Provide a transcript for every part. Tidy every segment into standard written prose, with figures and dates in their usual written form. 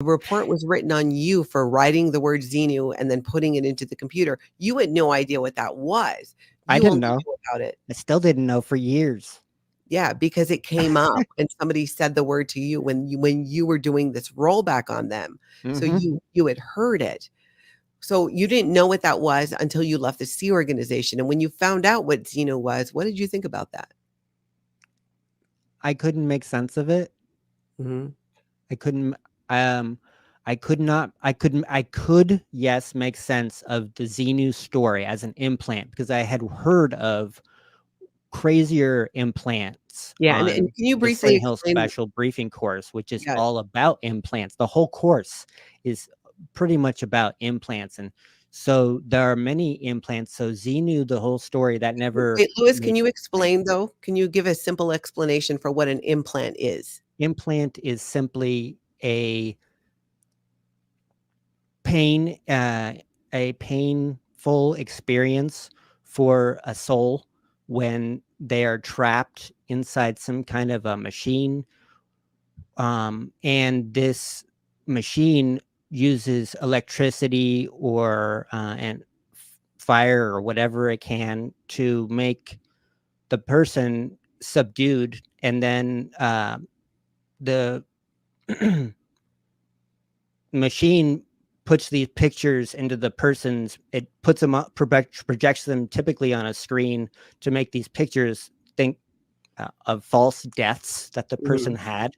report was written on you for writing the word Xenu and then putting it into the computer. You had no idea what that was. I You didn't only know. knew about it. I still didn't know for years. Yeah, because it came up and somebody said the word to you when you were doing this rollback on them. So Hmm. you had heard it. So you didn't know what that was until you left the Sea organization. And when you found out what Xeno was, what did you think about that? I couldn't make sense of it. Mhm. I couldn't. Um, I could not. I couldn't. I could, yes, make sense of the Xenu story as an implant because I had heard of crazier implants Yeah, and on can you the briefly St. Hill explain? Special Briefing course, which is Yeah. all about implants. The whole course is pretty much about implants, and so there are many implants. So Xenu, the whole story that never Wait, Louis, can made you sense. explain though? Can you give a simple explanation for what an implant is? Implant is simply pain uh, a painful experience for a soul when they are trapped inside some kind of a machine, and this machine uses electricity or and fire or whatever it can to make the person subdued, and then the machine puts these pictures into the person's, it puts them up, projects them typically on a screen to make these pictures think of false deaths that the person Mhm. had,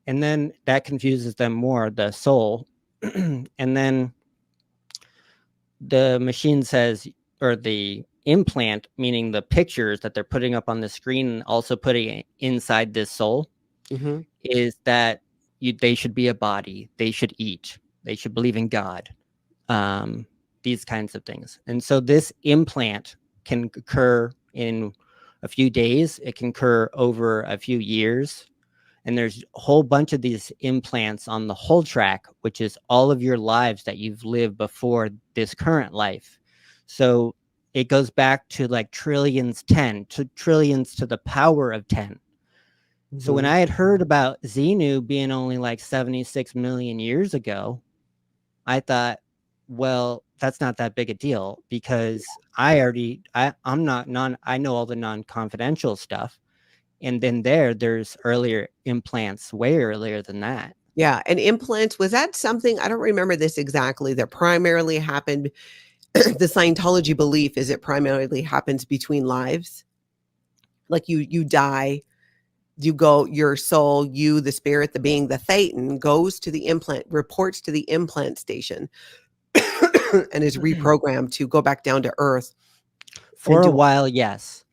and then that confuses them more, the soul. And then the machine says, or the implant, meaning the pictures that they're putting up on the screen, also putting it inside this soul, Mhm. is that they should be a body, they should eat, they should believe in God, um, these kinds of things. And so this implant can occur in a few days, it can occur over a few years. And there's a whole bunch of these implants on the whole track, which is all of your lives that you've lived before this current life. So it goes back to like trillions 10 to trillions to the power of 10. So when Mhm. I had heard about Xenu being only like 76 million years ago, I thought, well, that's not that big a deal because I'm not non I know all the non-confidential stuff. And then there's earlier implants way earlier than that. Yeah, and implants, was that something, I don't remember this exactly, that primarily happened the Scientology belief is it primarily happens between lives? Like you die, you go, your soul, you, the spirit, the being, the thetan goes to the implant, reports to the implant station and is reprogrammed to go back down to earth and For a do. while, yes.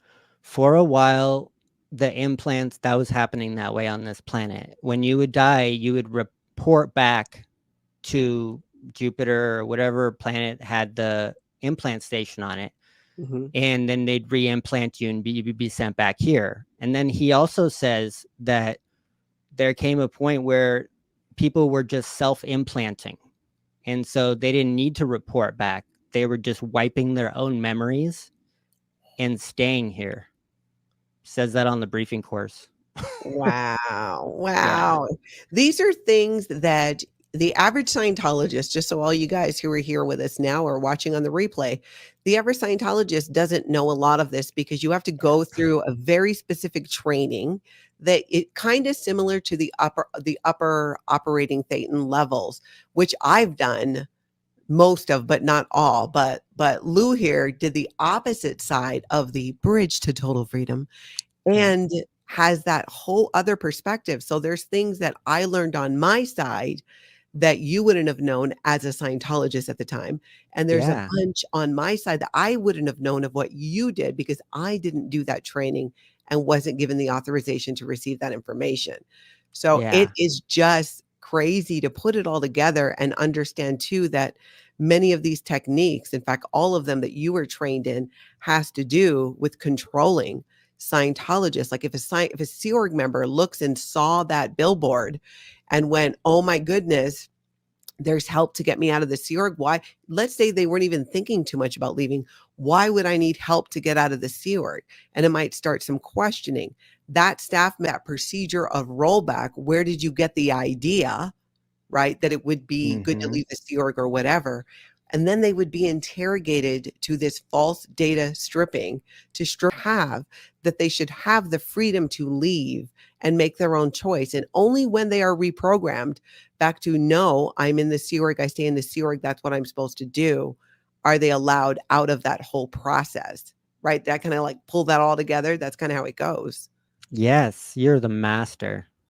For a while, the implants, that was happening that way on this planet. When you would die, you would report back to Jupiter or whatever planet had the implant station on it, Mhm. and then they'd re-implant you and be sent back here. And then he also says that there came a point where people were just self-implanting, and so they didn't need to report back. They were just wiping their own memories and staying here. Says that on the briefing course. Wow, Yeah. wow. These are things that the average Scientologist, just so all you guys who are here with us now or watching on the replay, the average Scientologist doesn't know a lot of this because you have to go through a very specific training that it kind of similar to the upper operating thetan levels, which I've done most of, but not all. But Lou here did the opposite side of the bridge to total freedom Yeah. and has that whole other perspective. So there's things that I learned on my side that you wouldn't have known as a Scientologist at the time. And there's a Yeah. bunch on my side that I wouldn't have known of what you did because I didn't do that training and wasn't given the authorization to receive that information. So it Yeah. is just crazy to put it all together and understand too that many of these techniques, in fact, all of them that you were trained in, has to do with controlling Scientologists. Like if a Sea Org member looks and saw that billboard and went, "Oh my goodness, there's help to get me out of the Sea Org." Why? Let's say they weren't even thinking too much about leaving. Why would I need help to get out of the Sea Org? And it might start some questioning. That staff, that procedure of rollback, where did you get the idea? right? That it would be good to Mhm. leave the Sea Org or whatever. And then they would be interrogated to this false data stripping to have that they should have the freedom to leave and make their own choice. And only when they are reprogrammed back to, no, I'm in the Sea Org, I stay in the Sea Org, that's what I'm supposed to do, are they allowed out of that whole process, right? That kind of like pull that all together. That's kind of how it goes. Yes, you're the master.